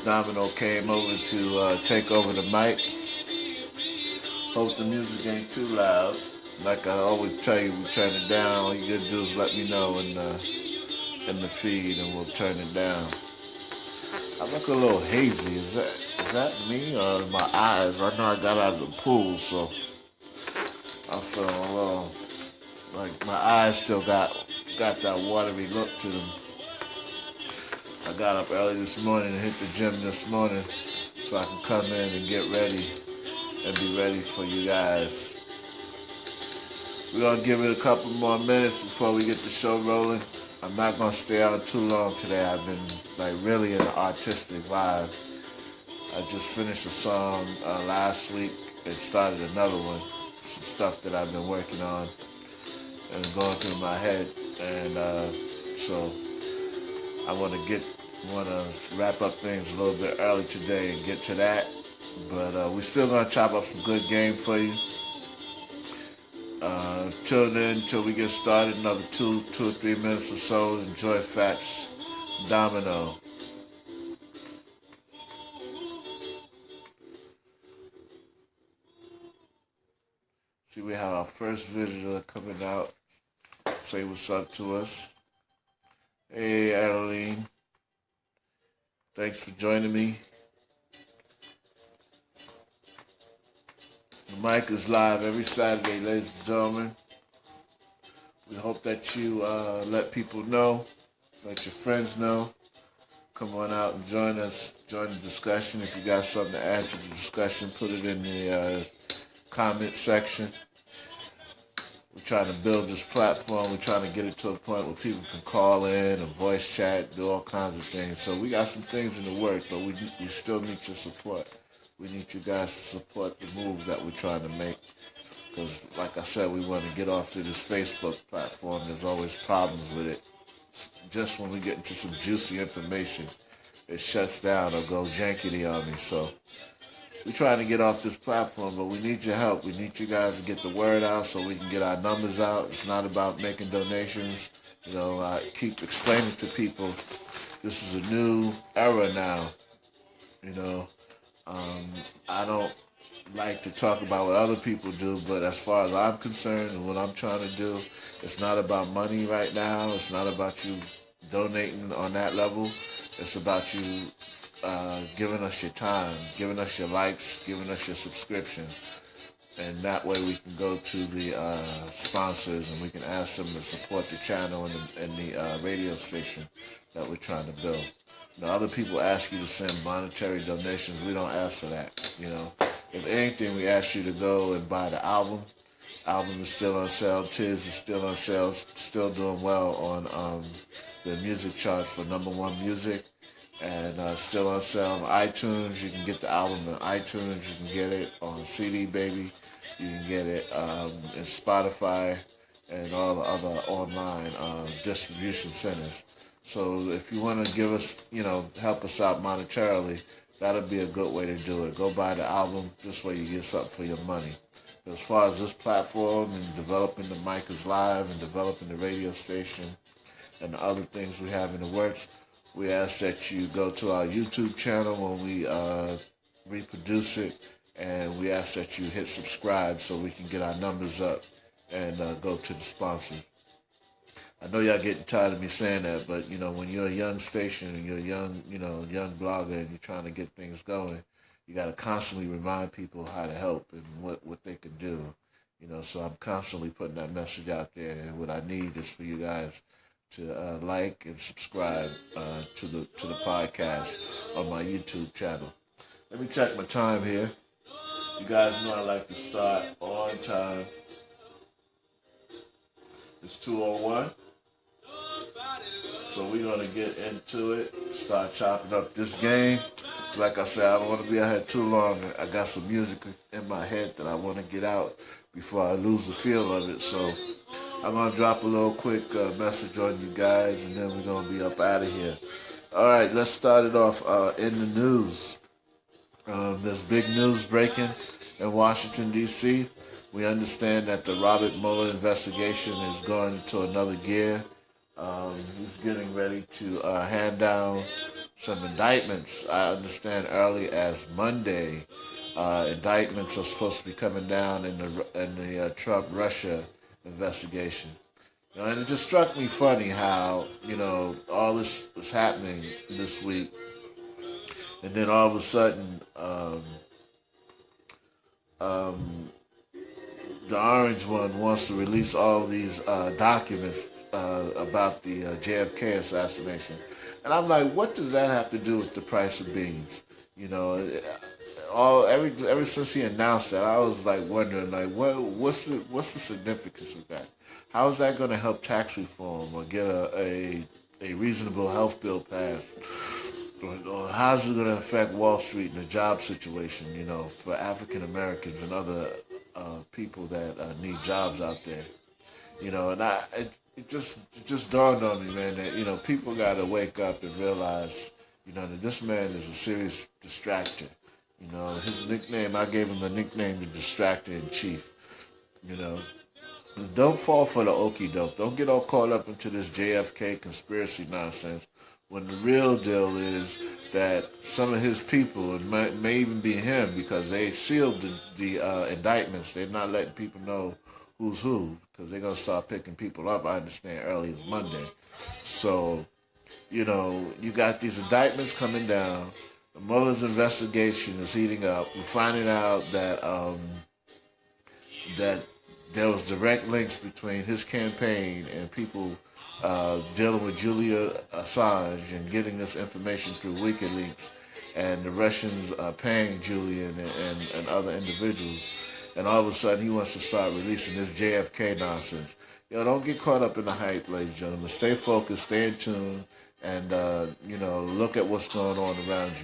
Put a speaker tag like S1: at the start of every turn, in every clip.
S1: Domino came over to take over the mic. Hope the music ain't too loud. Like I always tell you, we turn it down. All you gotta do is let me know in the feed, and we'll turn it down. I look a little hazy. Is that me or my eyes? I know I got out of the pool, so I'm feeling a little like my eyes still got that watery look to them. I got up early this morning and hit the gym this morning so I can come in and get ready and be ready for you guys. We're gonna give it a couple more minutes before we get the show rolling. I'm not gonna stay out too long today. I've been like really in an artistic vibe. I just finished a song last week and started another one. Some stuff that I've been working on and going through my head, and so I want to wrap up things a little bit early today and get to that. But we're still gonna chop up some good game for you. Tune in till we get started. Another two or 3 minutes or so. Enjoy Fats Domino. See, we have our first visitor coming out. Say what's up to us. Hey, Adeline. Thanks for joining me. The mic is live every Saturday, ladies and gentlemen. We hope that you let people know, let your friends know. Come on out and join us, join the discussion. If you got something to add to the discussion, put it in the comment section. We're trying to build this platform. We're trying to get it to a point where people can call in and voice chat, do all kinds of things. So we got some things in the works, but we still need your support. We need you guys to support the move that we're trying to make. Because, like I said, we want to get off to this Facebook platform. There's always problems with it. Just when we get into some juicy information, it shuts down or goes jankety on me. So we're trying to get off this platform, but we need your help. We need you guys to get the word out so we can get our numbers out. It's not about making donations. You know, I keep explaining to people this is a new era now. You know, I don't like to talk about what other people do, but as far as I'm concerned and what I'm trying to do, it's not about money right now. It's not about you donating on that level. It's about you giving us your time, giving us your likes, giving us your subscription. And that way we can go to the sponsors and we can ask them to support the channel and the radio station that we're trying to build. Now, other people ask you to send monetary donations. We don't ask for that, you know. If anything, we ask you to go and buy the album. Album is still on sale. Tiz is still on sale. Still doing well on the music charts for #1 music. And still on sale on iTunes. You can get the album on iTunes. You can get it on CD Baby. You can get it in Spotify and all the other online distribution centers. So if you want to give us, you know, help us out monetarily, that'll be a good way to do it. Go buy the album. This way you get something for your money. As far as this platform and developing the mic is live and developing the radio station and the other things we have in the works, we ask that you go to our YouTube channel when we reproduce it, and we ask that you hit subscribe so we can get our numbers up and go to the sponsors. I know y'all getting tired of me saying that, but you know, when you're a young station and you're a young blogger and you're trying to get things going, you got to constantly remind people how to help and what they can do. You know, so I'm constantly putting that message out there, and what I need is for you guys to like and subscribe to the podcast on my YouTube channel. Let me check my time here. You guys know I like to start on time. It's 2:01. So we're going to get into it, start chopping up this game. Like I said, I don't want to be out here too long. I got some music in my head that I want to get out before I lose the feel of it. So I'm going to drop a little quick message on you guys, and then we're going to be up out of here. All right, let's start it off in the news. There's big news breaking in Washington, D.C. We understand that the Robert Mueller investigation is going into another gear. He's getting ready to hand down some indictments. I understand early as Monday, indictments are supposed to be coming down in the Trump-Russia investigation. And it just struck me funny how, all this was happening this week, and then all of a sudden, um, the orange one wants to release all these documents about the JFK assassination. And I'm like, what does that have to do with the price of beans? You know, ever since he announced that, I was like wondering, like, what's the significance of that? How is that going to help tax reform or get a reasonable health bill passed? Or how's it going to affect Wall Street and the job situation, for African Americans and other people that need jobs out there? And it just dawned on me, man, that, people got to wake up and realize, that this man is a serious distractor. His nickname, I gave him the nickname, the Distractor in Chief. You know, don't fall for the okie doke. Don't get all caught up into this JFK conspiracy nonsense when the real deal is that some of his people, and may even be him, because they sealed the indictments. They're not letting people know who's who because they're going to start picking people up, I understand, early as Monday. So, you got these indictments coming down. The Mueller's investigation is heating up. We're finding out that that there was direct links between his campaign and people dealing with Julian Assange and getting this information through WikiLeaks, and the Russians paying Julian and other individuals. And all of a sudden, he wants to start releasing this JFK nonsense. Don't get caught up in the hype, ladies and gentlemen. Stay focused, stay in tune, and, look at what's going on around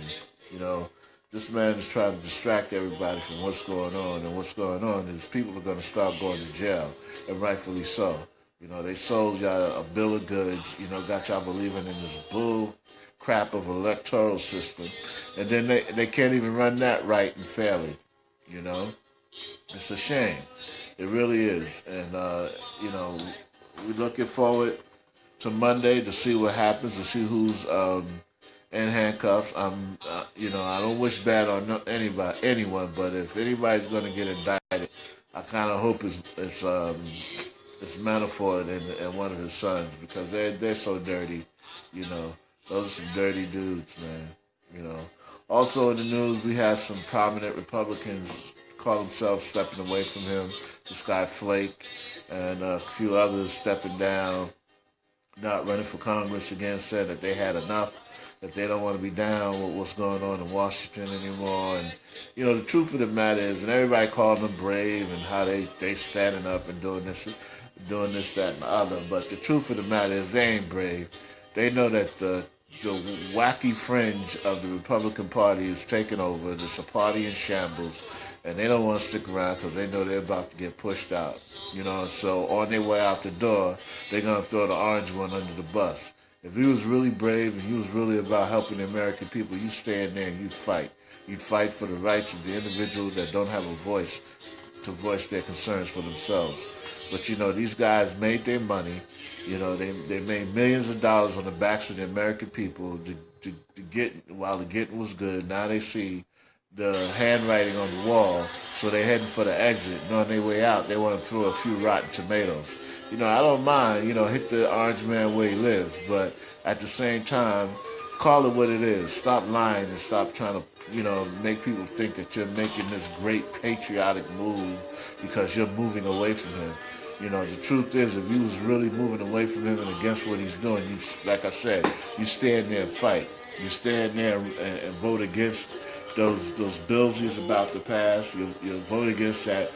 S1: you. This man is trying to distract everybody from what's going on, and what's going on is people are going to start going to jail, and rightfully so. They sold y'all a bill of goods, got y'all believing in this bull crap of electoral system, and then they can't even run that right and fairly, It's a shame. It really is. And, we're looking forward to Monday to see what happens, to see who's in handcuffs. I don't wish bad on anyone, but if anybody's going to get indicted, I kind of hope it's Manafort and one of his sons, because they're so dirty. Those are some dirty dudes, man. Also in the news, we had some prominent Republicans call themselves stepping away from him. This guy Flake and a few others stepping down, not running for Congress again, said that they had enough, that they don't want to be down with what's going on in Washington anymore. And, the truth of the matter is, and everybody calling them brave and how they standing up and doing this, that, and the other. But the truth of the matter is they ain't brave. They know that the wacky fringe of the Republican Party is taking over. It's a party in shambles, and they don't want to stick around because they know they're about to get pushed out. So on their way out the door, they're going to throw the orange one under the bus. If he was really brave and he was really about helping the American people, you stand there and you'd fight. You'd fight for the rights of the individuals that don't have a voice to voice their concerns for themselves. But, these guys made their money. They made millions of dollars on the backs of the American people to get, while the getting was good. Now they see the handwriting on the wall, so they're heading for the exit. And on their way out, they want to throw a few rotten tomatoes. I don't mind, hit the orange man where he lives, but at the same time, call it what it is. Stop lying and stop trying to, make people think that you're making this great patriotic move because you're moving away from him. The truth is, if you was really moving away from him and against what he's doing, like I said, you stand there and fight. You stand there and vote against those bills he's about to pass. You vote against the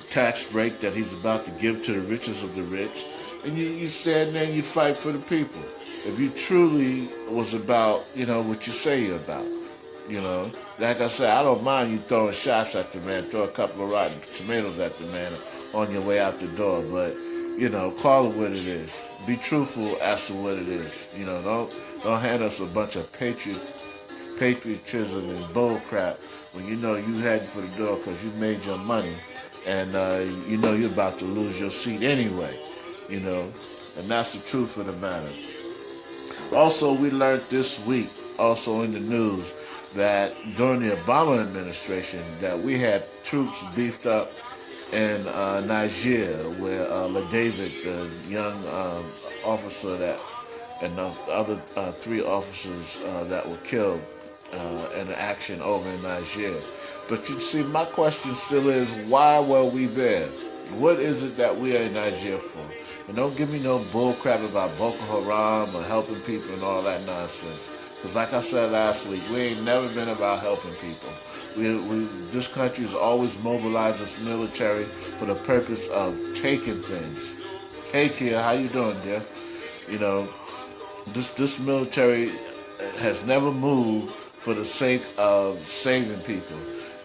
S1: tax break that he's about to give to the richest of the rich. And you stand there and you fight for the people. If you truly was about, what you say you're about. Like I said, I don't mind you throwing shots at the man, throw a couple of rotten tomatoes at the man on your way out the door, but, call it what it is. Be truthful as to what it is. Don't hand us a bunch of patriotism and bull crap when you heading for the door because you made your money and you're about to lose your seat anyway, and that's the truth of the matter. Also, we learned this week, also in the news, that during the Obama administration, that we had troops beefed up in Niger, where LaDavid, the young officer that, and the other three officers that were killed in action over in Niger. But you see, my question still is, why were we there? What is it that we are in Niger for? And don't give me no bull crap about Boko Haram or helping people and all that nonsense. Because like I said last week, we ain't never been about helping people. This country has always mobilized its military for the purpose of taking things. Hey, Kia, how you doing, dear? You know, this military has never moved for the sake of saving people.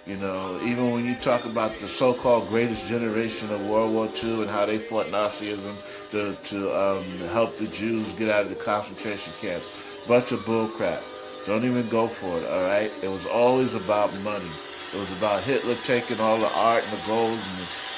S1: You know, even when you talk about the so-called greatest generation of World War II and how they fought Nazism to help the Jews get out of the concentration camps, bunch of bullcrap. Don't even go for it, all right? It was always about money. It was about Hitler taking all the art and the gold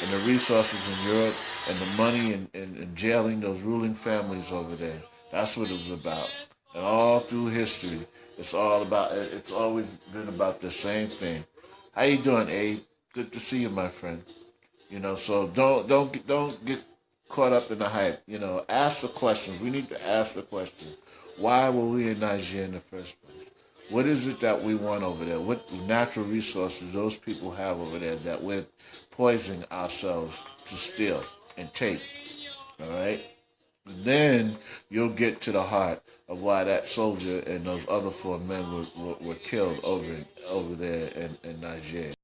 S1: and the resources in Europe and the money and jailing those ruling families over there. That's what it was about. And all through history, it's always been about the same thing. How you doing, Abe? Good to see you, my friend. You know, so don't get caught up in the hype. You know, ask the questions. We need to ask the question. Why were we in Nigeria in the first place? What is it that we want over there? What natural resources those people have over there that we're poisoning ourselves to steal and take? All right? And then you'll get to the heart of why that soldier and those other four men were killed over there in Nigeria.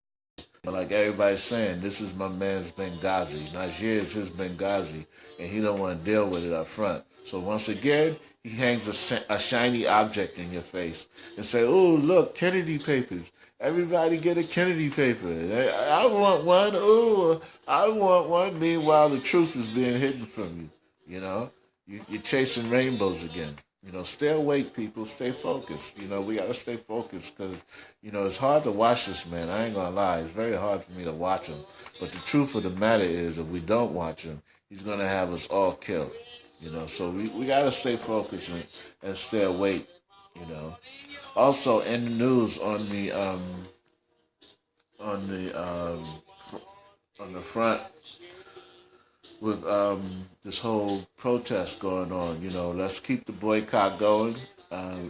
S1: Like everybody's saying, this is my man's Benghazi. Nigeria is his Benghazi, and he don't want to deal with it up front. So once again, he hangs a shiny object in your face and say, "Oh, look, Kennedy papers. Everybody get a Kennedy paper. I want one. Oh, I want one." Meanwhile, the truth is being hidden from you. You know, you're chasing rainbows again. You know, stay awake, people. Stay focused. You know, we got to stay focused because, you know, it's hard to watch this man. I ain't going to lie. It's very hard for me to watch him. But the truth of the matter is, if we don't watch him, he's going to have us all killed. You know, so we got to stay focused and stay awake, you know. Also, in the news on the front, with this whole protest going on. You know, let's keep the boycott going.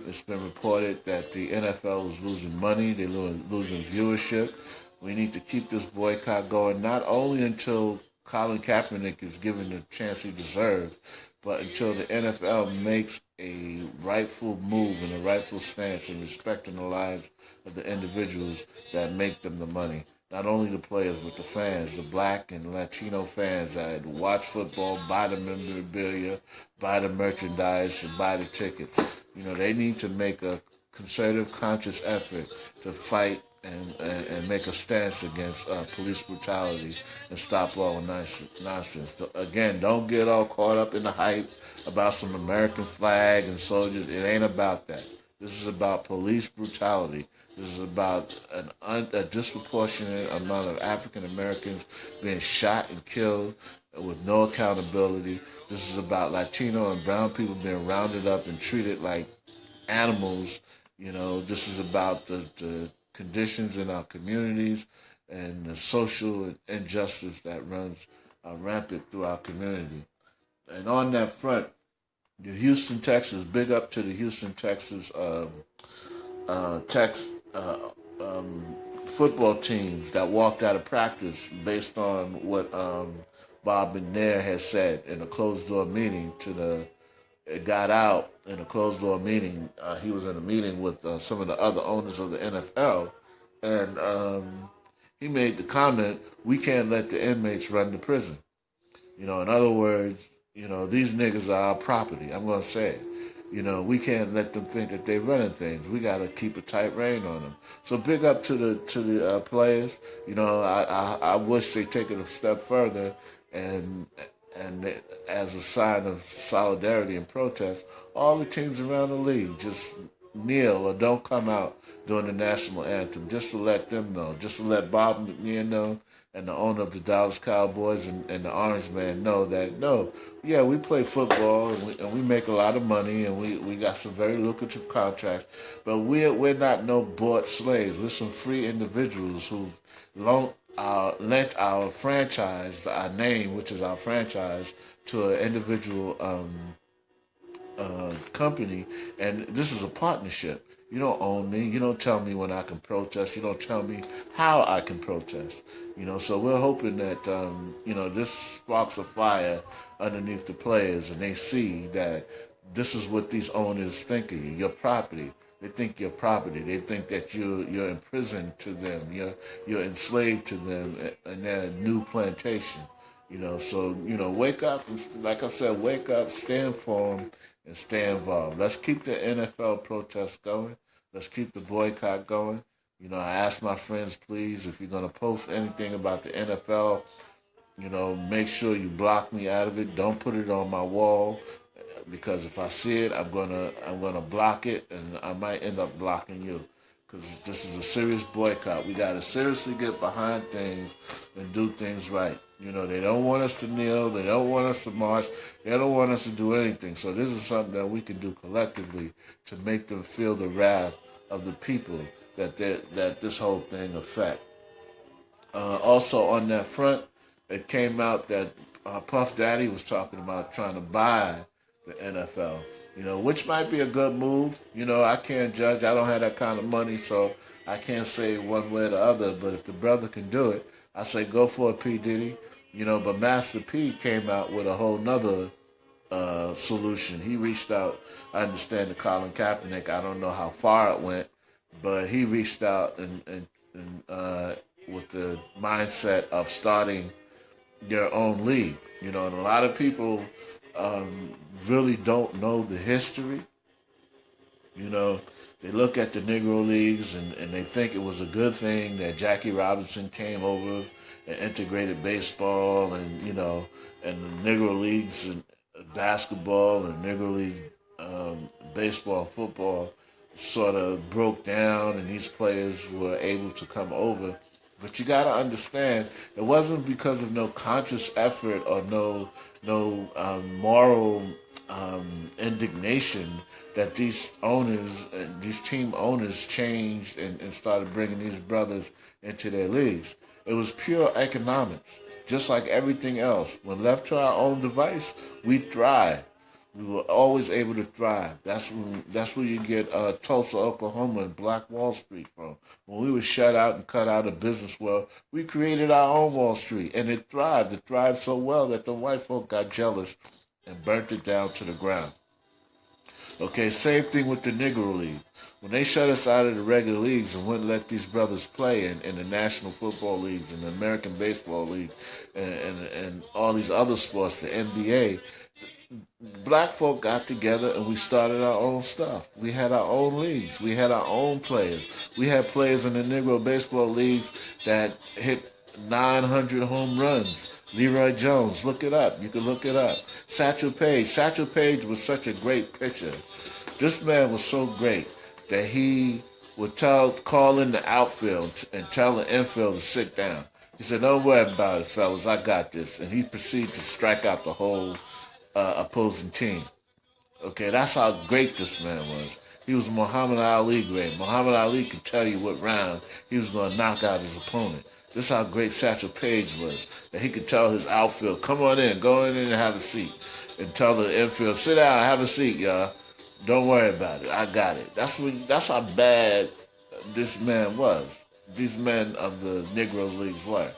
S1: It's been reported that the NFL is losing money, they're losing viewership. We need to keep this boycott going, not only until Colin Kaepernick is given the chance he deserves, but until the NFL makes a rightful move and a rightful stance in respecting the lives of the individuals that make them the money. Not only the players, but the fans, the black and Latino fans that watch football, buy the memorabilia, buy the merchandise, and buy the tickets. You know, they need to make a concerted, conscious effort to fight and make a stance against police brutality and stop all nonsense. Again, don't get all caught up in the hype about some American flag and soldiers. It ain't about that. This is about police brutality. This is about a disproportionate amount of African Americans being shot and killed with no accountability. This is about Latino and brown people being rounded up and treated like animals. You know, this is about the conditions in our communities and the social injustice that runs rampant through our community. And on that front, the Houston, Texas, big up to the Houston, Texas football team that walked out of practice based on what Bob McNair has said in a closed-door meeting it got out in a closed-door meeting. He was in a meeting with some of the other owners of the NFL, and he made the comment, we can't let the inmates run the prison. You know, in other words, you know, these niggas are our property. I'm going to say it. You know, we can't let them think that they're running things. We got to keep a tight rein on them. So big up to the players. You know, I wish they take it a step further and as a sign of solidarity and protest, all the teams around the league just kneel or don't come out during the national anthem, just to let them know, just to let Bob McNair know, and the owner of the Dallas Cowboys and the Orange Man know that, no, yeah, we play football and we make a lot of money and we got some very lucrative contracts, but we're not no bought slaves. We're some free individuals who lent our franchise, our name, which is our franchise, to an individual company, and this is a partnership. You don't own me. You don't tell me when I can protest. You don't tell me how I can protest. So we're hoping that this sparks a fire underneath the players, and they see that this is what these owners think of you. Your property. They think you're property. They think that you're imprisoned to them. You're enslaved to them in their new plantation. So wake up. Like I said, wake up, stand for them, and stay involved. Let's keep the NFL protests going. Let's keep the boycott going. I ask my friends, please, if you're going to post anything about the NFL, make sure you block me out of it. Don't put it on my wall, because if I see it, I'm gonna block it, and I might end up blocking you. Because this is a serious boycott. We got to seriously get behind things and do things right. They don't want us to kneel. They don't want us to march. They don't want us to do anything. So this is something that we can do collectively to make them feel the wrath of the people that this whole thing affect. Also on that front, it came out that Puff Daddy was talking about trying to buy the NFL. Which might be a good move. I can't judge. I don't have that kind of money, so I can't say one way or the other. But if the brother can do it, I say go for it, P. Diddy. But Master P came out with a whole nother solution. He reached out, I understand, to Colin Kaepernick. I don't know how far it went, but he reached out and with the mindset of starting their own league. And a lot of people really don't know the history. They look at the Negro Leagues and they think it was a good thing that Jackie Robinson came over and integrated baseball and the Negro Leagues and basketball and Negro League baseball and football sort of broke down and these players were able to come over. But you got to understand, it wasn't because of no conscious effort or no moral indignation that these owners, these team owners changed and started bringing these brothers into their leagues. It was pure economics, just like everything else. When left to our own device, we thrive. We were always able to thrive. That's where you get Tulsa, Oklahoma, and Black Wall Street from. When we were shut out and cut out of business world, we created our own Wall Street, and it thrived. It thrived so well that the white folk got jealous and burnt it down to the ground. Okay, same thing with the Negro League. When they shut us out of the regular leagues and wouldn't let these brothers play in the National Football Leagues and the American Baseball League and all these other sports, the NBA, black folk got together and we started our own stuff. We had our own leagues. We had our own players. We had players in the Negro Baseball Leagues that hit 900 home runs. Leroy Jones, look it up. You can look it up. Satchel Paige. Satchel Paige was such a great pitcher. This man was so great that he would call in the outfield and tell the infield to sit down. He said, "Don't worry about it, fellas. I got this." And he proceeded to strike out the whole opposing team. Okay, that's how great this man was. He was Muhammad Ali grade. Muhammad Ali could tell you what round he was going to knock out his opponent. This is how great Satchel Paige was. That he could tell his outfield, "Come on in, go in and have a seat." And tell the infield, "Sit down, have a seat, y'all. Don't worry about it. I got it." That's how bad this man was. These men of the Negroes Leagues were.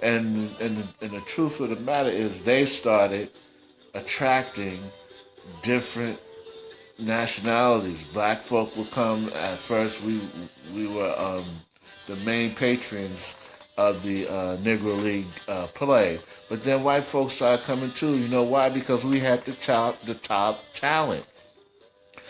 S1: And the truth of the matter is they started attracting different nationalities. Black folk would come. At first, we were the main patrons of the Negro League play, but then white folks started coming too. You know why? Because we had the top talent.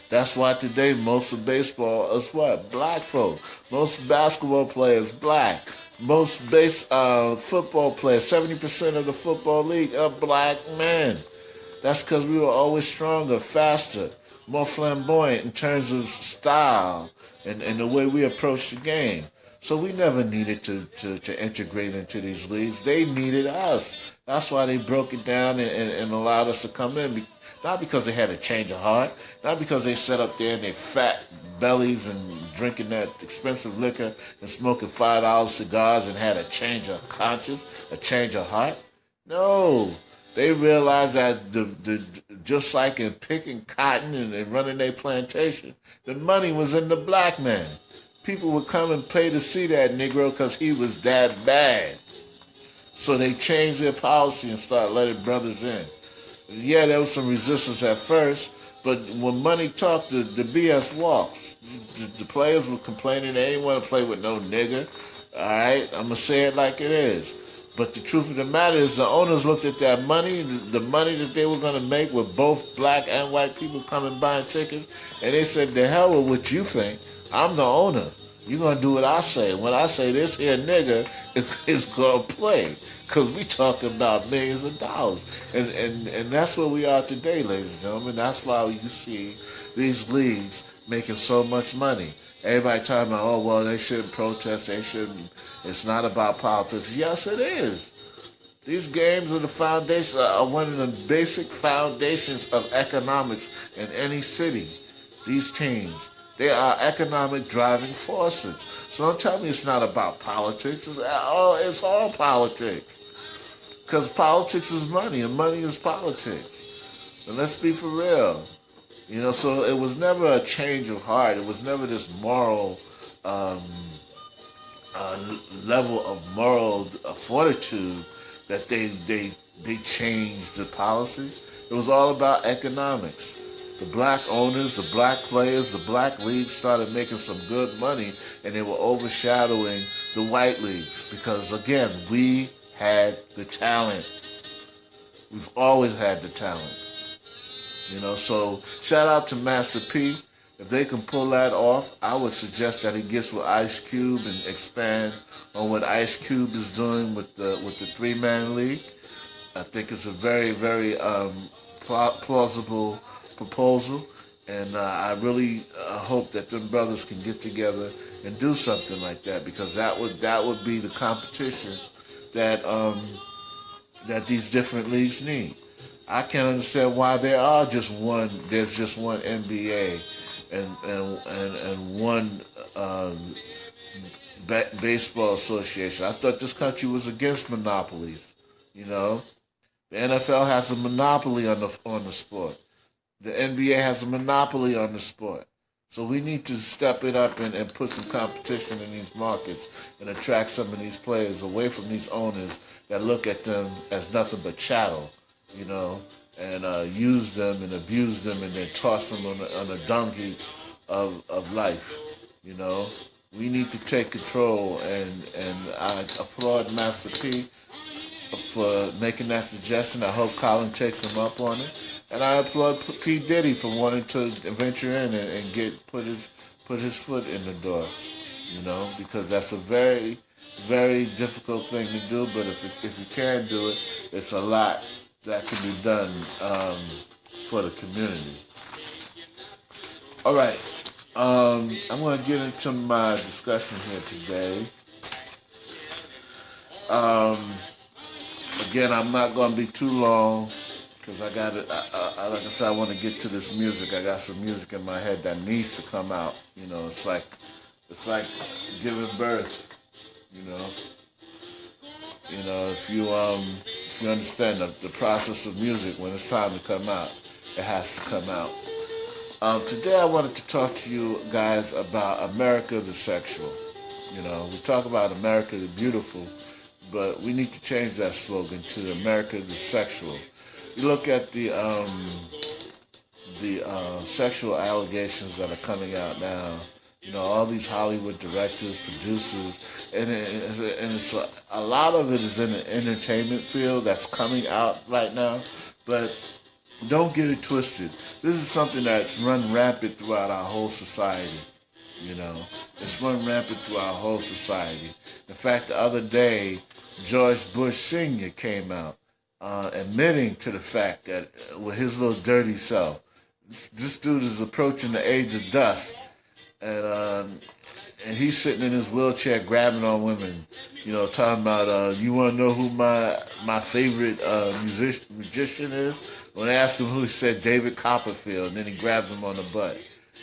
S1: That's why today most of baseball is what? Black folk. Most basketball players black. Most football players, 70% of the football league are black men. That's because we were always stronger, faster, more flamboyant in terms of style and the way we approach the game. So we never needed to integrate into these leagues. They needed us. That's why they broke it down and allowed us to come in. Not because they had a change of heart, not because they sat up there and they fat bellies and drinking that expensive liquor and smoking $5 cigars and had a change of conscience, a change of heart. No, they realized that just like in picking cotton and running their plantation, the money was in the black man. People would come and pay to see that Negro because he was that bad. So they changed their policy and started letting brothers in. Yeah, there was some resistance at first, but when money talked, the BS walks. The players were complaining they didn't want to play with no nigger. All right, I'm going to say it like it is. But the truth of the matter is the owners looked at that money, the money that they were going to make with both black and white people coming buying tickets, and they said, the hell with what you think. I'm the owner. You're going to do what I say. When I say this here nigga is going to play, because we talking about millions of dollars. And that's where we are today, ladies and gentlemen. That's why you see these leagues making so much money. Everybody talking about, oh, well, they shouldn't protest. They shouldn't. It's not about politics. Yes, it is. These games are the foundation, are one of the basic foundations of economics in any city. These teams. They are economic driving forces. So don't tell me it's not about politics. It's all politics. Because politics is money, and money is politics. And let's be for real. So it was never a change of heart. It was never this moral level of moral fortitude that they changed the policy. It was all about economics. The black owners, the black players, the black leagues started making some good money, and they were overshadowing the white leagues because, again, we had the talent. We've always had the talent. So shout out to Master P. If they can pull that off, I would suggest that he gets with Ice Cube and expand on what Ice Cube is doing with the three-man league. I think it's a very, very plausible proposal, and I really hope that them brothers can get together and do something like that, because that would be the competition that these different leagues need. I can't understand why there's just one NBA and one baseball association. I thought this country was against monopolies. The NFL has a monopoly on the sport. The NBA has a monopoly on the sport. So we need to step it up and put some competition in these markets and attract some of these players away from these owners that look at them as nothing but chattel, and use them and abuse them and then toss them on a dung heap of life, We need to take control, and I applaud Master P for making that suggestion. I hope Colin takes him up on it. And I applaud P. Diddy for wanting to venture in and put his foot in the door, because that's a very, very difficult thing to do. But if you can do it, it's a lot that can be done for the community. All right, I'm going to get into my discussion here today. Again, I'm not going to be too long, because I got it. Like I said, I want to get to this music. I got some music in my head that needs to come out. It's like giving birth. If you understand the process of music, when it's time to come out, it has to come out. Today, I wanted to talk to you guys about America the Sexual. We talk about America the Beautiful, but we need to change that slogan to America the Sexual. You look at the sexual allegations that are coming out now. All these Hollywood directors, producers, and it's a lot of it is in the entertainment field that's coming out right now. But don't get it twisted. This is something that's run rampant throughout our whole society. It's run rampant through our whole society. In fact, the other day, George Bush Sr. came out admitting to the fact that with his little dirty self, this dude is approaching the age of dust, and he's sitting in his wheelchair grabbing on women, talking about you want to know who my favorite magician is. When they ask him who, he said David Copperfield, and then he grabs him on the butt.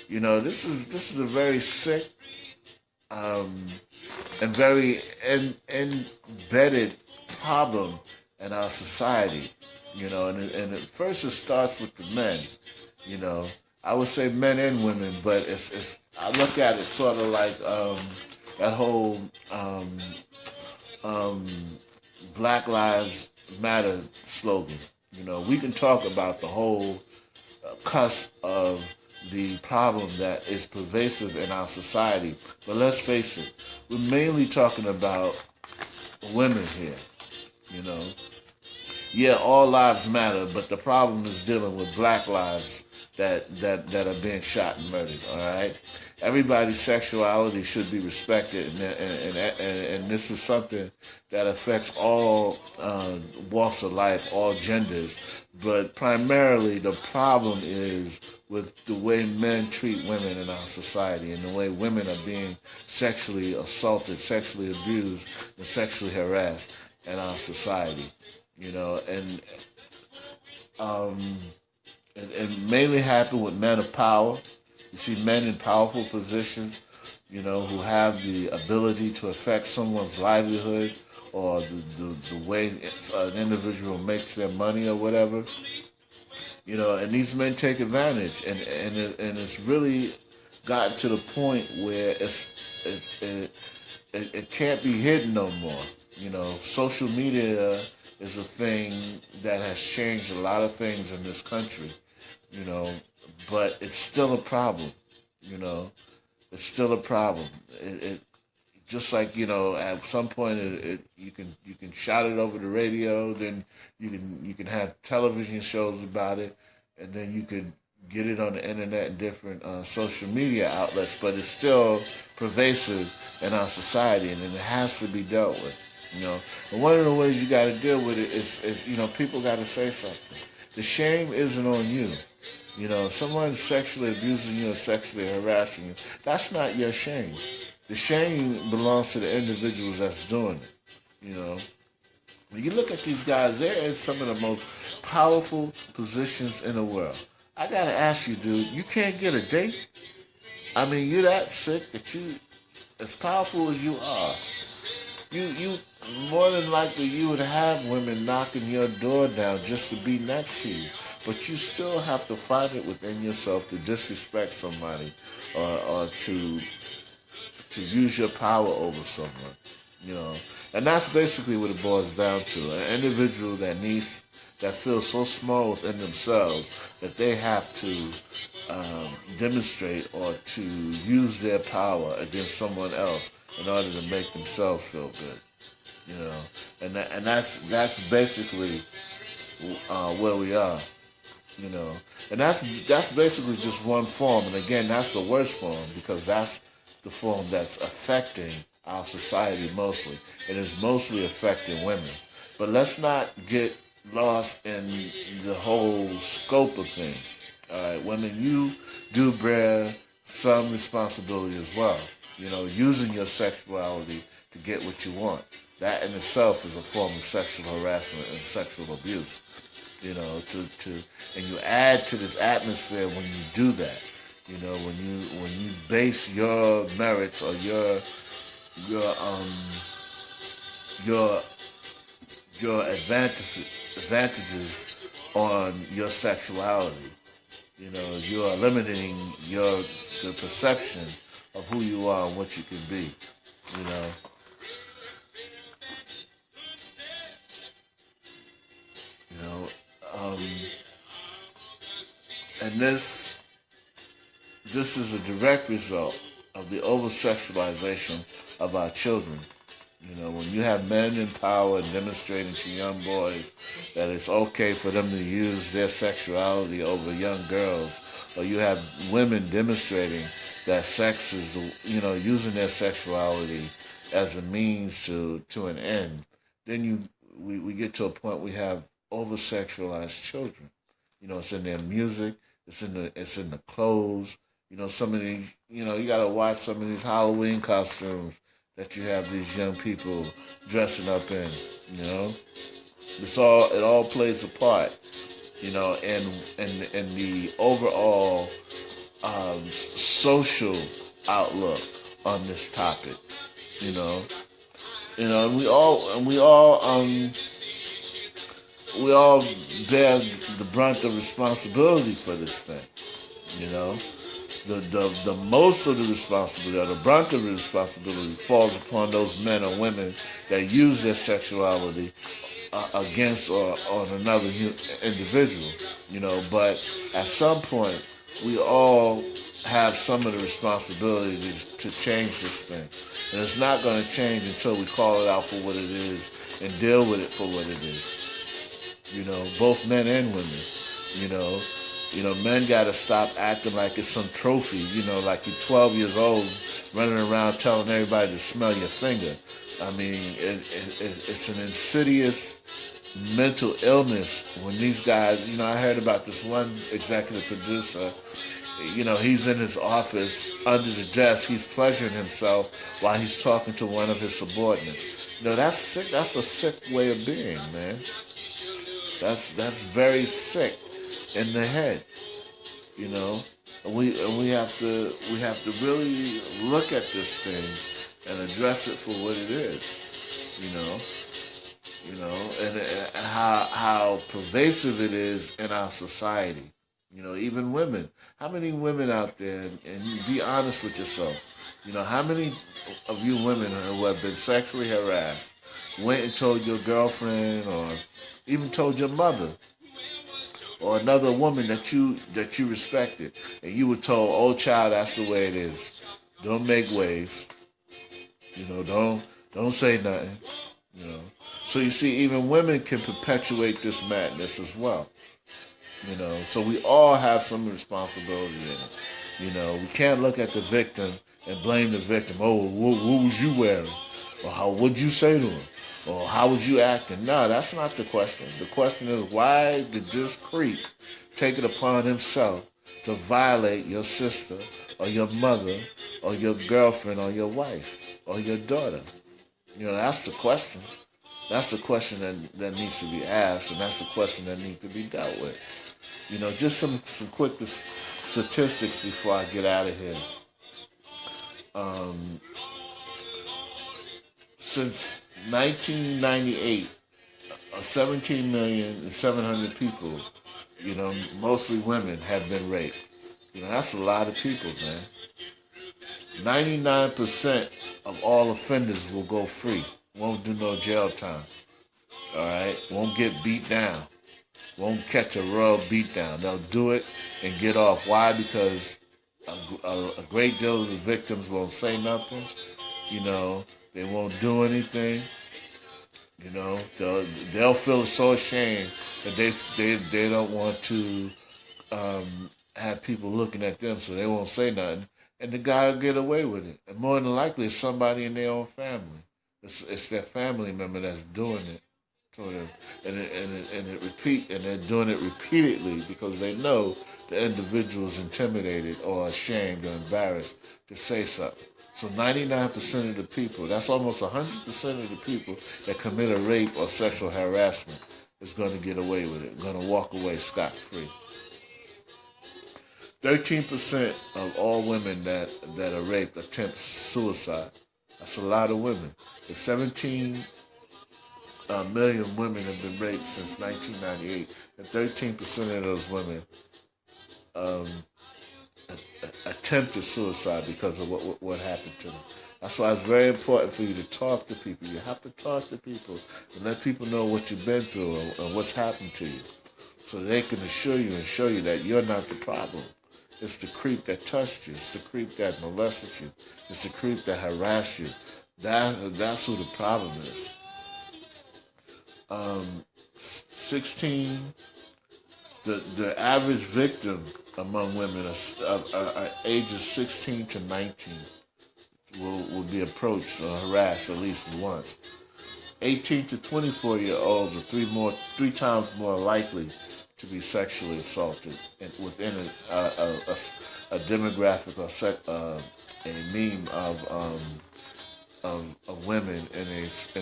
S1: This is a very sick and very embedded problem in our society. And at first it starts with the men. I would say men and women, but it's I look at it sort of like that whole Black Lives Matter slogan. We can talk about the whole cusp of the problem that is pervasive in our society, but let's face it, we're mainly talking about women here. You know, yeah, all lives matter, but the problem is dealing with black lives that are being shot and murdered. All right, everybody's sexuality should be respected, and this is something that affects all walks of life, all genders. But primarily, the problem is with the way men treat women in our society and the way women are being sexually assaulted, sexually abused, and sexually harassed in our society. You know, and mainly happen with men of power. You see men in powerful positions, you know, who have the ability to affect someone's livelihood or the way an individual makes their money or whatever. You know, and these men take advantage, and it's really gotten to the point where it can't be hidden no more. You know, social media is a thing that has changed a lot of things in this country. You know, but it's still a problem. You know, it's still a problem. It just like, you know, at some point you can shout it over the radio, then you can have television shows about it, and then you can get it on the internet and different social media outlets. But it's still pervasive in our society, and it has to be dealt with. You know, and one of the ways you got to deal with it is you know, people got to say something. The shame isn't on you. You know, if someone's sexually abusing you or sexually harassing you, that's not your shame. The shame belongs to the individuals that's doing it. You know, when you look at these guys, they're in some of the most powerful positions in the world. I gotta ask you, dude, you can't get a date? I mean, you're that sick that you, as powerful as you are, you more than likely you would have women knocking your door down just to be next to you. But you still have to find it within yourself to disrespect somebody or to use your power over someone. You know, and that's basically what it boils down to. An individual that feels so small within themselves that they have to demonstrate or to use their power against someone else in order to make themselves feel good. You know, and that's basically where we are. You know, and that's basically just one form, and again, that's the worst form because that's the form that's affecting our society mostly. It is mostly affecting women. But let's not get lost in the whole scope of things. All right, women, you do bear some responsibility as well. You know, using your sexuality to get what you want. That in itself is a form of sexual harassment and sexual abuse. You know, and you add to this atmosphere when you do that. You know, when you base your merits or your advantages on your sexuality. You know, you are limiting the perception of who you are and what you can be. You know. You know, and this is a direct result of the over-sexualization of our children. You know, when you have men in power demonstrating to young boys that it's okay for them to use their sexuality over young girls, or you have women demonstrating that sex is using their sexuality as a means to an end, then we get to a point we have over-sexualized children. You know, it's in their music, it's in the clothes, Some of these, you got to watch some of these Halloween costumes that you have these young people dressing up in. You know, it all plays a part. And the overall social outlook on this topic. You know, and we all bear the brunt of responsibility for this thing. You know, the most of the responsibility, or the brunt of the responsibility, falls upon those men or women that use their sexuality against or on another individual. But at some point, we all have some of the responsibility to change this thing. And it's not going to change until we call it out for what it is and deal with it for what it is. Both men and women. You know, Men got to stop acting like it's some trophy. Like you're 12 years old, running around telling everybody to smell your finger. I mean, it's an insidious mental illness when these guys. I heard about this one executive producer. He's in his office under the desk. He's pleasuring himself while he's talking to one of his subordinates. That's sick. That's a sick way of being, man. That's very sick in the head. And we have to really look at this thing and address it for what it is. And how pervasive it is in our society. Even women. How many women out there, and you be honest with yourself, how many of you women who have been sexually harassed went and told your girlfriend or even told your mother or another woman that you respected, and you were told, "Oh, child, that's the way it is. Don't make waves. Don't say nothing." So you see, even women can perpetuate this madness as well. So we all have some responsibility in it. We can't look at the victim and blame the victim. Oh, what was you wearing? Or what'd you say to him? Or how was you acting? No, that's not the question. The question is, why did this creep take it upon himself to violate your sister or your mother or your girlfriend or your wife or your daughter? That's the question. That's the question that needs to be asked, and that's the question that needs to be dealt with. Just some quick statistics before I get out of here. Since 1998, 17,700,000 people, mostly women, have been raped. That's a lot of people, man. 99% of all offenders will go free. Won't do no jail time. All right? Won't get beat down. Won't catch a royal beat down. They'll do it and get off. Why? Because a great deal of the victims won't say nothing. They won't do anything. They'll feel so ashamed that they don't want to have people looking at them, so they won't say nothing. And the guy will get away with it. And more than likely, it's somebody in their own family. It's their family member that's doing it to them, and they're doing it repeatedly because they know the individual is intimidated or ashamed or embarrassed to say something. So 99% of the people, that's almost 100% of the people that commit a rape or sexual harassment is going to get away with it, going to walk away scot-free. 13% of all women that are raped attempt suicide. That's a lot of women. If 17 million women have been raped since 1998, and 13% of those women attempted suicide because of what happened to them. That's why it's very important for you to talk to people. You have to talk to people and let people know what you've been through and what's happened to you, so they can assure you and show you that you're not the problem. It's the creep that touched you. It's the creep that molested you. It's the creep that harassed you. That's who the problem is. 16. The average victim among women are ages 16 to 19 will be approached or harassed at least once. 18 to 24-year-olds are three times more likely to be sexually assaulted within a demographic or a meme of women in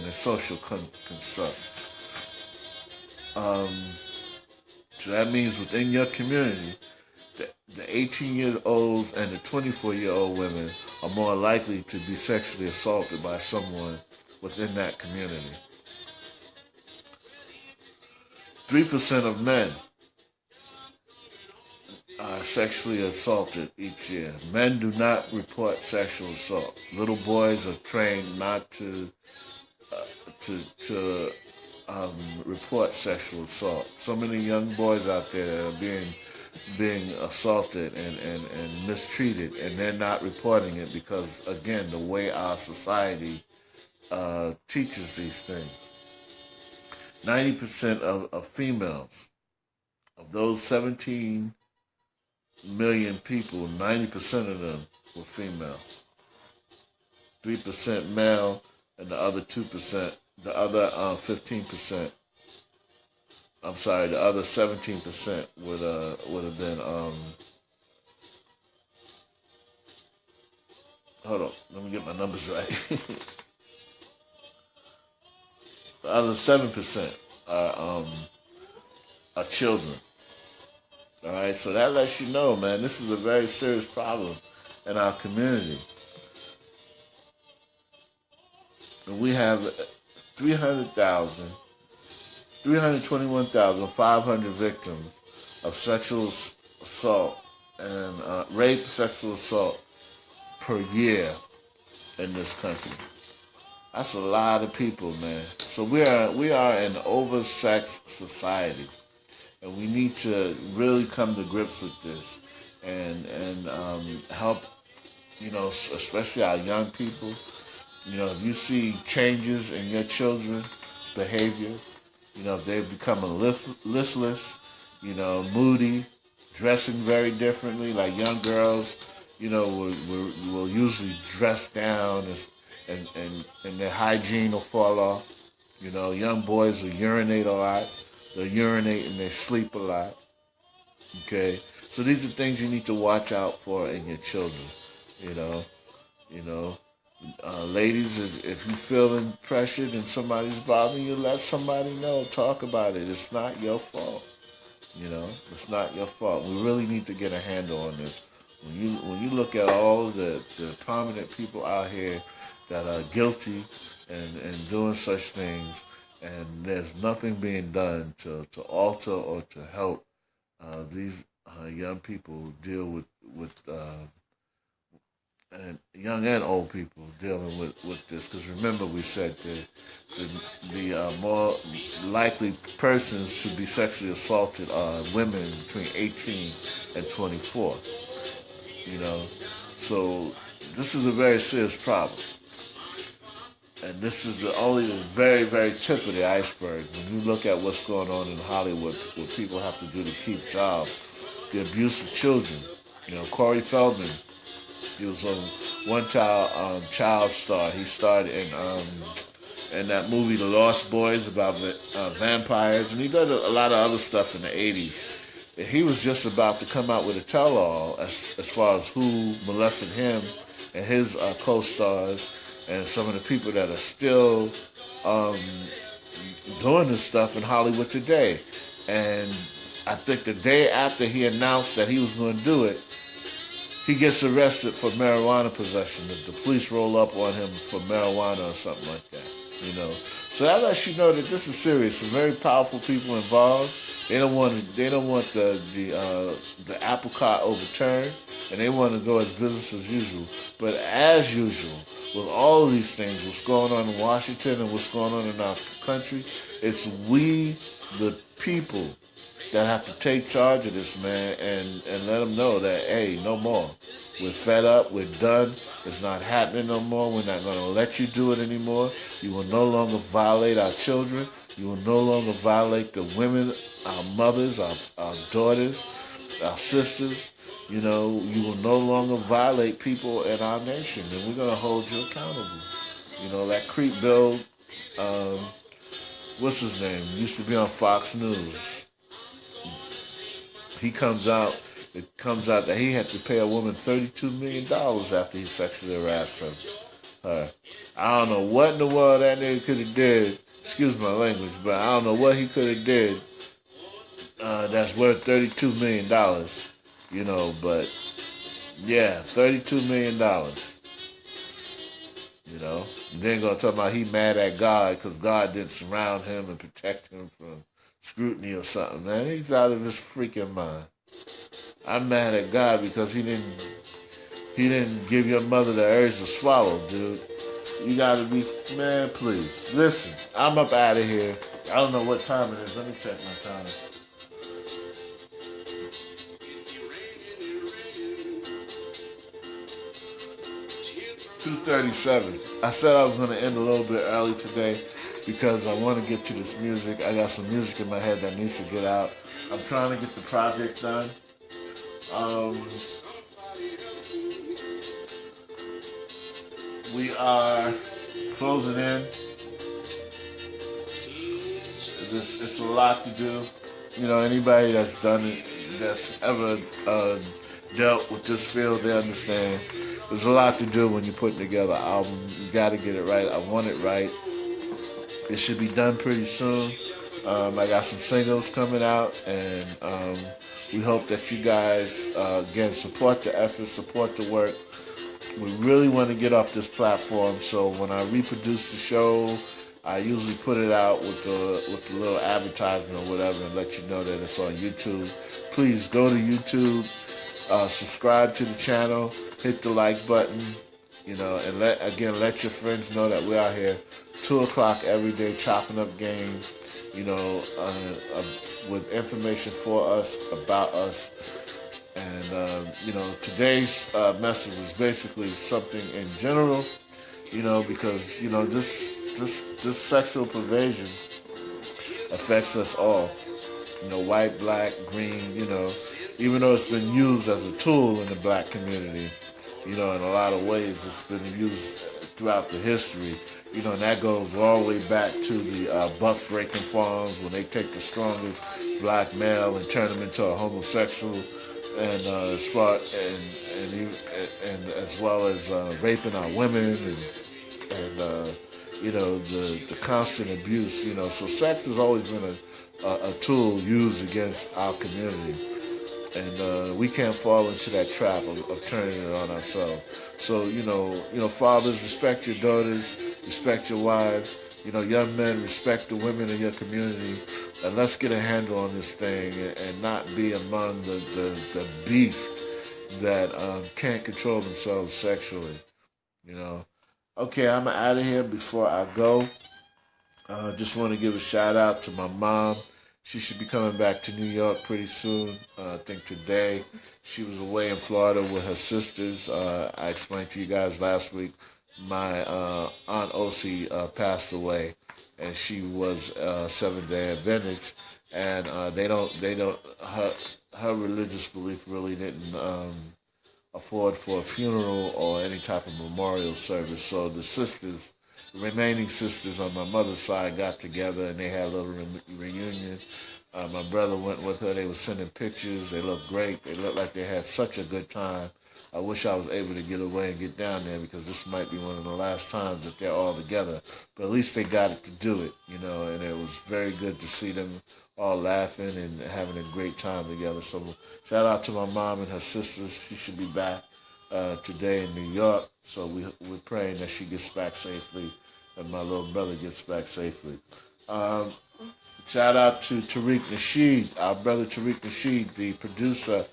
S1: a social construct. So that means within your community, the 18-year-olds and the 24-year-old women are more likely to be sexually assaulted by someone within that community. 3% of men are sexually assaulted each year. Men do not report sexual assault. Little boys are trained not to report sexual assault. So many young boys out there that are being assaulted and mistreated, and they're not reporting it because, again, the way our society teaches these things. 90% of females, of those 17 million people, 90% of them were female. 3% male, and the other 2%, the other 15%. I'm sorry, the other 17% would have been hold on, let me get my numbers right. The other 7% are children. All right, so that lets you know, man, this is a very serious problem in our community. And we have 321,500 victims of sexual assault and rape, sexual assault per year in this country. That's a lot of people, man. So we are an oversexed society, and we need to really come to grips with this and help, especially our young people. If you see changes in your children's behavior, if they become listless, moody, dressing very differently, like young girls, will usually dress down and their hygiene will fall off. Young boys will urinate a lot. They'll urinate and they sleep a lot. Okay? So these are things you need to watch out for in your children. Ladies, if you're feeling pressured and somebody's bothering you, let somebody know. Talk about it. It's not your fault. It's not your fault. We really need to get a handle on this. When you look at all the prominent people out here that are guilty and doing such things, and there's nothing being done to alter or to help these young people deal with and young and old people dealing with this. Because remember, we said the more likely persons to be sexually assaulted are women between 18 and 24. So this is a very serious problem. And this is only the very, very tip of the iceberg. When you look at what's going on in Hollywood, what people have to do to keep jobs, the abuse of children. Corey Feldman, he was a one-time child star. He starred in that movie, The Lost Boys, about vampires, and he did a lot of other stuff in the 80s. And he was just about to come out with a tell-all as far as who molested him and his co-stars and some of the people that are still doing this stuff in Hollywood today. And I think the day after he announced that he was going to do it, he gets arrested for marijuana possession. The police roll up on him for marijuana or something like that. So that lets you know that this is serious. Some very powerful people involved. They don't want the apple cart overturned, and they want to go as business as usual. But as usual, with all of these things, what's going on in Washington and what's going on in our country, it's we, the people, that have to take charge of this, man, and let them know that, hey, no more. We're fed up. We're done. It's not happening no more. We're not going to let you do it anymore. You will no longer violate our children. You will no longer violate the women, our mothers, our daughters, our sisters. You will no longer violate people in our nation, and we're going to hold you accountable. That creep Bill, what's his name? Used to be on Fox News. he comes out. It comes out that he had to pay a woman $32 million after he sexually harassed her. I don't know what in the world that nigga could have did. Excuse my language, but I don't know what he could have did. That's worth $32 million. But yeah, $32 million. Then gonna talk about he mad at God because God didn't surround him and protect him from scrutiny or something. Man, he's out of his freaking mind. I'm mad at God because he didn't give your mother the urge to swallow, dude. You gotta be, man, please. Listen, I'm up out of here. I don't know what time it is. Let me check my time. 2:37. I said I was going to end a little bit early today because I want to get to this music. I got some music in my head that needs to get out. I'm trying to get the project done. We are closing in. It's a lot to do. Anybody that's done it, that's ever dealt with this field, they understand. There's a lot to do when you're putting together an album. You got to get it right. I want it right. It should be done pretty soon. I got some singles coming out, and we hope that you guys, again, support the effort, support the work. We really want to get off this platform, so when I reproduce the show, I usually put it out with the little advertisement or whatever and let you know that it's on YouTube. Please go to YouTube, subscribe to the channel, hit the like button, and let your friends know that we're out here 2 o'clock every day chopping up game, with information for us, about us. And, today's message was basically something in general, because, this sexual perversion affects us all. White, black, green, even though it's been used as a tool in the black community, in a lot of ways it's been used throughout the history, and that goes all the way back to the buck-breaking farms when they take the strongest black male and turn him into a homosexual, and as well as raping our women and the constant abuse. So sex has always been a tool used against our community, and we can't fall into that trap of turning it on ourselves. So fathers, respect your daughters, respect your wives. Young men, respect the women in your community, and let's get a handle on this thing and not be among the beasts that can't control themselves sexually. Okay, I'm out of here. Before I go, just want to give a shout out to my mom. She should be coming back to New York pretty soon. I think today. She was away in Florida with her sisters. I explained to you guys last week, my Aunt Osi passed away, and she was Seventh-day Adventist, and her religious belief really didn't afford for a funeral or any type of memorial service. So the remaining sisters on my mother's side got together and they had a little reunion. My brother went with her. They were sending pictures. They looked great. They looked like they had such a good time. I wish I was able to get away and get down there because this might be one of the last times that they're all together. But at least they got it to do it, and it was very good to see them all laughing and having a great time together. So shout out to my mom and her sisters. She should be back today in New York. So we're praying that she gets back safely and my little brother gets back safely. Shout out to Tariq Nasheed, our brother Tariq Nasheed, the producer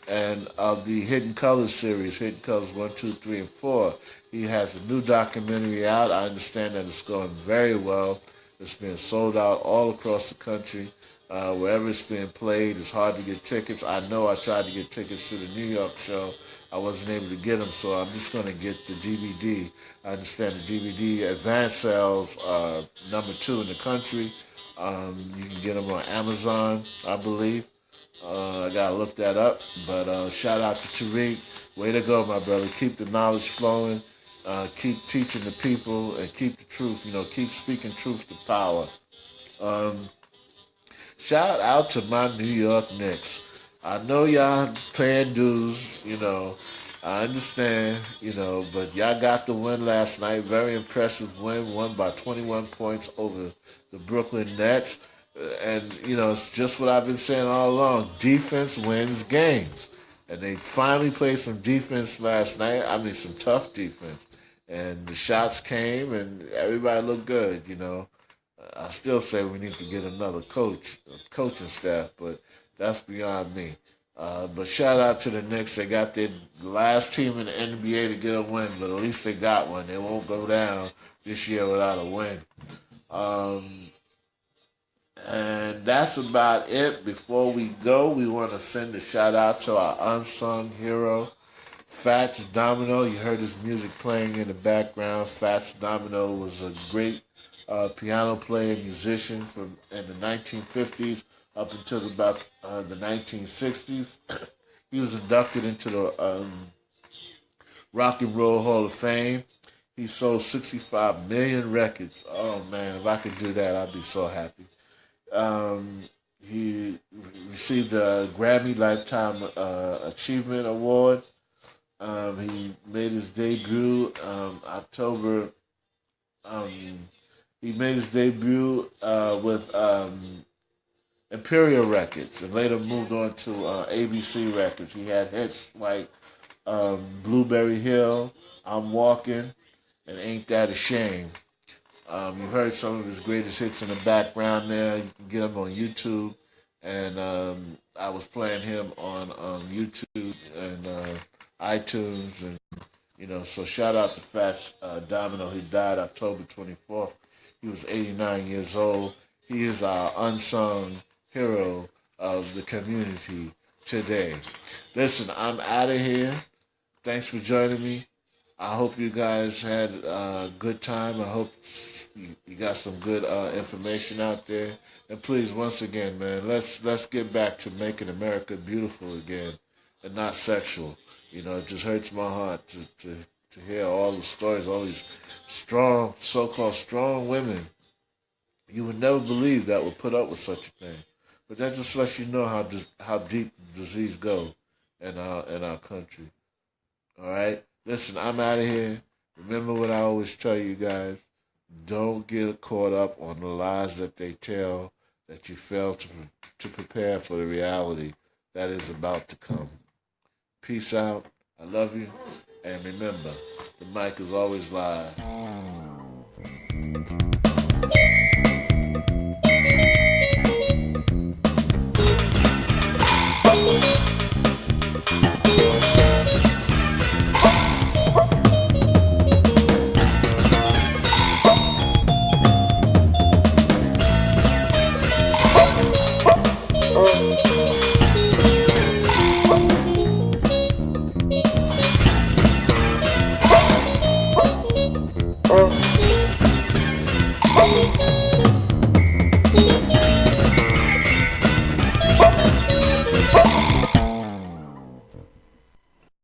S1: and of the Hidden Colors series, Hidden Colors 1, 2, 3, and 4. He has a new documentary out. I understand that it's going very well. It's been sold out all across the country. Wherever it's being played, it's hard to get tickets. I know I tried to get tickets to the New York show. I wasn't able to get them, so I'm just going to get the DVD. I understand the DVD advance sales are number 2 in the country. You can get them on Amazon, I believe. I got to look that up. But shout out to Tariq. Way to go, my brother. Keep the knowledge flowing. Keep teaching the people and keep the truth. Keep speaking truth to power. Shout out to my New York Knicks. I know y'all paying dues, I understand, but y'all got the win last night. Very impressive win, won by 21 points over the Brooklyn Nets. And, it's just what I've been saying all along. Defense wins games. And they finally played some defense last night. I mean, some tough defense. And the shots came, and everybody looked good. I still say we need to get another coaching staff, but that's beyond me. But shout out to the Knicks. They got their last team in the NBA to get a win, but at least they got one. They won't go down this year without a win. Um, and that's about it. Before we go, we want to send a shout out to our unsung hero, Fats Domino. You heard his music playing in the background. Fats Domino was a great piano player, musician from in the 1950s up until about the 1960s. He was inducted into the Rock and Roll Hall of Fame. He sold 65 million records. Oh man, if I could do that, I'd be so happy. He received a Grammy Lifetime Achievement Award. He made his debut October. He made his debut with Imperial Records and later moved on to ABC Records. He had hits like Blueberry Hill, I'm Walking, and Ain't That a Shame. You heard some of his greatest hits in the background there. You can get them on YouTube. And I was playing him on YouTube and iTunes. And, so shout out to Fats Domino. He died October 24th. He was 89 years old. He is our unsung hero of the community today. Listen, I'm out of here. Thanks for joining me. I hope you guys had a good time. I hope you got some good information out there. And please, once again, man, let's get back to making America beautiful again and not sexual. It just hurts my heart to hear all the stories, all these strong, so-called strong women. You would never believe that would put up with such a thing. But that just lets you know how deep the disease go in our country. All right? Listen, I'm out of here. Remember what I always tell you guys. Don't get caught up on the lies that they tell that you fail to prepare for the reality that is about to come. Peace out. I love you. And remember, the mic is always live.